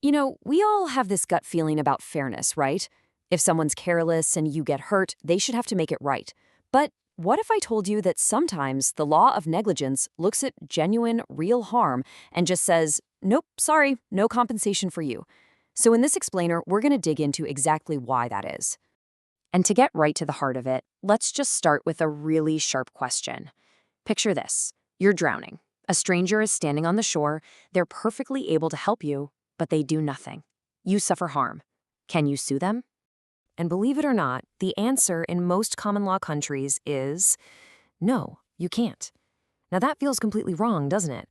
We all have this gut feeling about fairness, right? If someone's careless and you get hurt, they should have to make it right. But what if I told you that sometimes the law of negligence looks at genuine, real harm and just says, nope, sorry, no compensation for you? So in this explainer, we're going to dig into exactly why that is. And to get right to the heart of it, let's just start with a really sharp question. Picture this. You're drowning. A stranger is standing on the shore. They're perfectly able to help you, but they do nothing. You suffer harm. Can you sue them? And believe it or not, the answer in most common law countries is no, you can't. Now that feels completely wrong, doesn't it?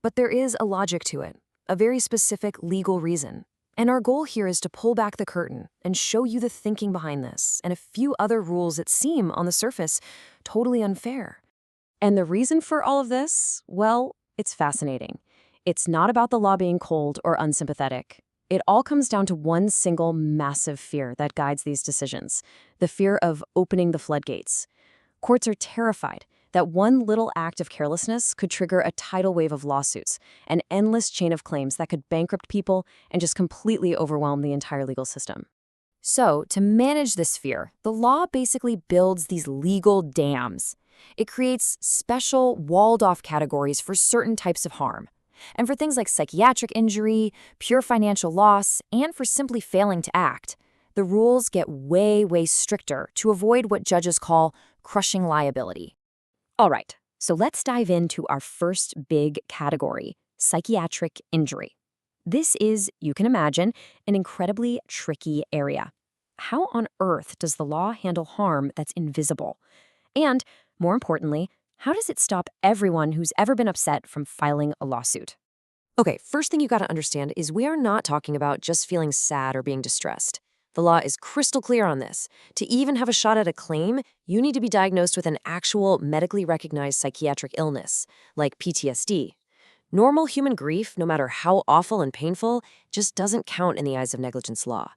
But there is a logic to it, a very specific legal reason. And our goal here is to pull back the curtain and show you the thinking behind this and a few other rules that seem, on the surface, totally unfair. And the reason for all of this? Well, it's fascinating. It's not about the law being cold or unsympathetic. It all comes down to one single massive fear that guides these decisions, the fear of opening the floodgates. Courts are terrified that one little act of carelessness could trigger a tidal wave of lawsuits, an endless chain of claims that could bankrupt people and just completely overwhelm the entire legal system. So, to manage this fear, the law basically builds these legal dams. It creates special, walled-off categories for certain types of harm. And for things like psychiatric injury, pure financial loss, and for simply failing to act, the rules get way, way stricter to avoid what judges call crushing liability. All right, so let's dive into our first big category, psychiatric injury. This is, you can imagine, an incredibly tricky area. How on earth does the law handle harm that's invisible? And, more importantly, how does it stop everyone who's ever been upset from filing a lawsuit? Okay, first thing you gotta understand is we are not talking about just feeling sad or being distressed. The law is crystal clear on this. To even have a shot at a claim, you need to be diagnosed with an actual medically recognized psychiatric illness, like PTSD. Normal human grief, no matter how awful and painful, just doesn't count in the eyes of negligence law.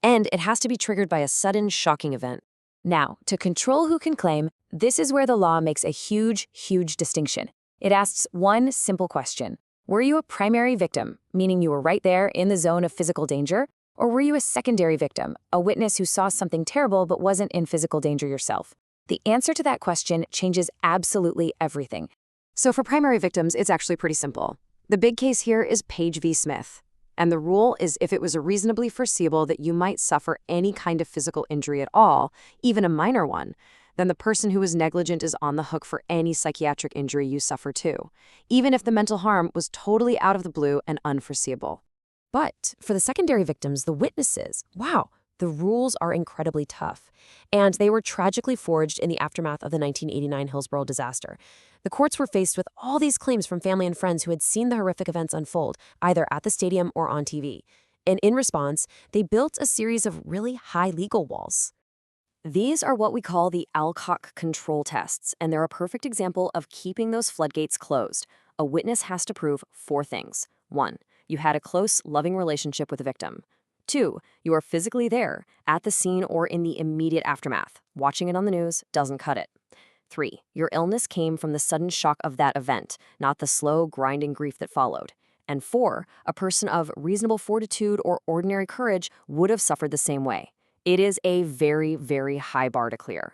And it has to be triggered by a sudden, shocking event. Now, to control who can claim, this is where the law makes a huge, huge distinction. It asks one simple question. Were you a primary victim, meaning you were right there in the zone of physical danger? Or were you a secondary victim, a witness who saw something terrible but wasn't in physical danger yourself? The answer to that question changes absolutely everything. So for primary victims, it's actually pretty simple. The big case here is Page v. Smith. And the rule is if it was reasonably foreseeable that you might suffer any kind of physical injury at all, even a minor one, then the person who was negligent is on the hook for any psychiatric injury you suffer too, even if the mental harm was totally out of the blue and unforeseeable. But for the secondary victims, the witnesses, wow, the rules are incredibly tough. And they were tragically forged in the aftermath of the 1989 Hillsborough disaster. The courts were faced with all these claims from family and friends who had seen the horrific events unfold, either at the stadium or on TV. And in response, they built a series of really high legal walls. These are what we call the Alcock control tests, and they're a perfect example of keeping those floodgates closed. A witness has to prove 4 things. 1, you had a close, loving relationship with the victim. 2, you are physically there, at the scene or in the immediate aftermath. Watching it on the news doesn't cut it. 3, your illness came from the sudden shock of that event, not the slow, grinding grief that followed. And 4, a person of reasonable fortitude or ordinary courage would have suffered the same way. It is a very, very high bar to clear.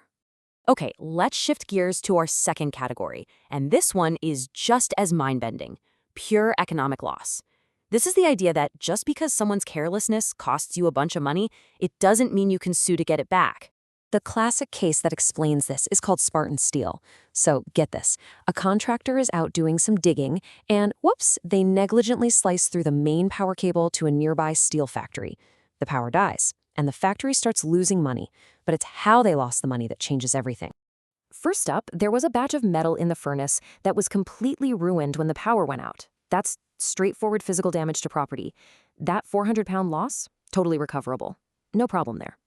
Okay, let's shift gears to our second category, and this one is just as mind-bending: pure economic loss. This is the idea that just because someone's carelessness costs you a bunch of money, it doesn't mean you can sue to get it back. The classic case that explains this is called Spartan Steel. So get this, a contractor is out doing some digging, and whoops, they negligently slice through the main power cable to a nearby steel factory. The power dies, and the factory starts losing money, but it's how they lost the money that changes everything. First up, there was a batch of metal in the furnace that was completely ruined when the power went out. That's straightforward physical damage to property. That 400-pound loss, totally recoverable. No problem there.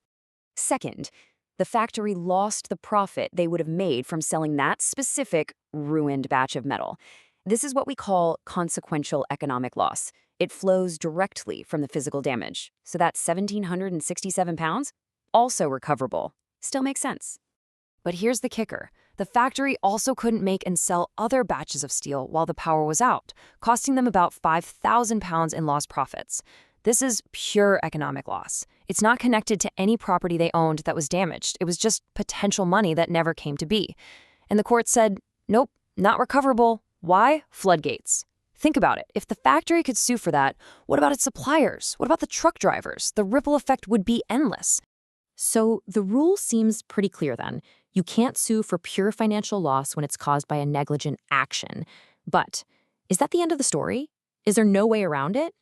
Second, the factory lost the profit they would have made from selling that specific ruined batch of metal. This is what we call consequential economic loss. It flows directly from the physical damage. So that 1,767 pounds, also recoverable. Still makes sense. But here's the kicker. The factory also couldn't make and sell other batches of steel while the power was out, costing them about 5,000 pounds in lost profits. This is pure economic loss. It's not connected to any property they owned that was damaged. It was just potential money that never came to be. And the court said, nope, not recoverable. Why? Floodgates. Think about it. If the factory could sue for that, what about its suppliers? What about the truck drivers? The ripple effect would be endless. So the rule seems pretty clear then. You can't sue for pure financial loss when it's caused by a negligent action. But is that the end of the story? Is there no way around it?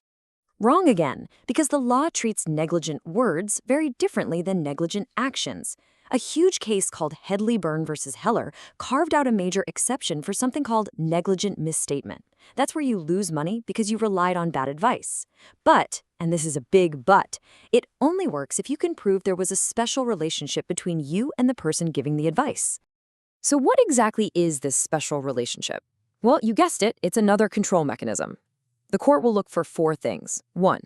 Wrong again, because the law treats negligent words very differently than negligent actions. A huge case called Headley-Byrne versus Heller carved out a major exception for something called negligent misstatement. That's where you lose money because you relied on bad advice. But, and this is a big but, it only works if you can prove there was a special relationship between you and the person giving the advice. So what exactly is this special relationship? Well, you guessed it, it's another control mechanism. The court will look for 4 things. 1.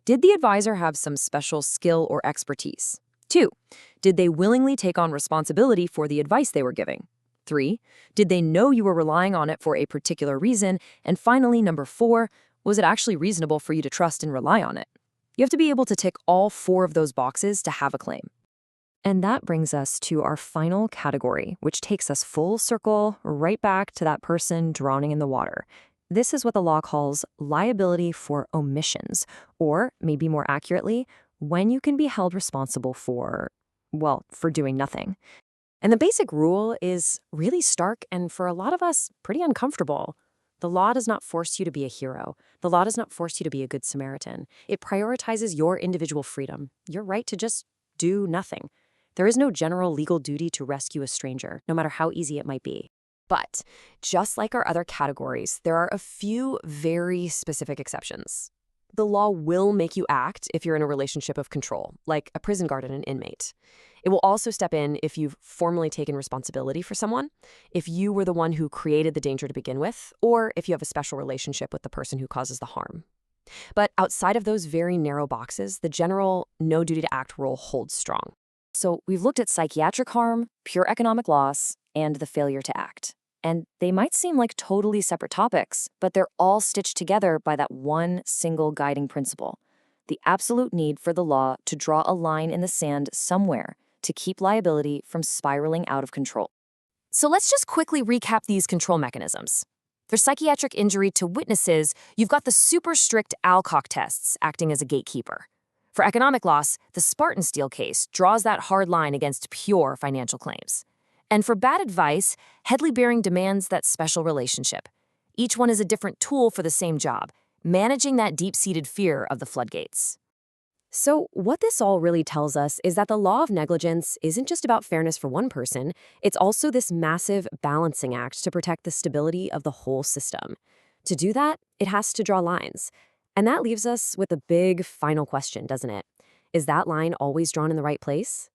Did the advisor have some special skill or expertise? 2. Did they willingly take on responsibility for the advice they were giving? 3. Did they know you were relying on it for a particular reason? And finally, number 4, was it actually reasonable for you to trust and rely on it? You have to be able to tick all 4 of those boxes to have a claim. And that brings us to our final category, which takes us full circle right back to that person drowning in the water. This is what the law calls liability for omissions, or maybe more accurately, when you can be held responsible for, well, for doing nothing. And the basic rule is really stark and for a lot of us, pretty uncomfortable. The law does not force you to be a hero. The law does not force you to be a good Samaritan. It prioritizes your individual freedom, your right to just do nothing. There is no general legal duty to rescue a stranger, no matter how easy it might be. But just like our other categories, there are a few very specific exceptions. The law will make you act if you're in a relationship of control, like a prison guard and an inmate. It will also step in if you've formally taken responsibility for someone, if you were the one who created the danger to begin with, or if you have a special relationship with the person who causes the harm. But outside of those very narrow boxes, the general no duty to act rule holds strong. So we've looked at psychiatric harm, pure economic loss, and the failure to act. And they might seem like totally separate topics, but they're all stitched together by that one single guiding principle: the absolute need for the law to draw a line in the sand somewhere to keep liability from spiraling out of control. So let's just quickly recap these control mechanisms. For psychiatric injury to witnesses, you've got the super strict Alcock tests acting as a gatekeeper. For economic loss, the Spartan Steel case draws that hard line against pure financial claims. And for bad advice, Headley-Byrne demands that special relationship. Each one is a different tool for the same job, managing that deep-seated fear of the floodgates. So what this all really tells us is that the law of negligence isn't just about fairness for one person, it's also this massive balancing act to protect the stability of the whole system. To do that, it has to draw lines. And that leaves us with a big final question, doesn't it? Is that line always drawn in the right place?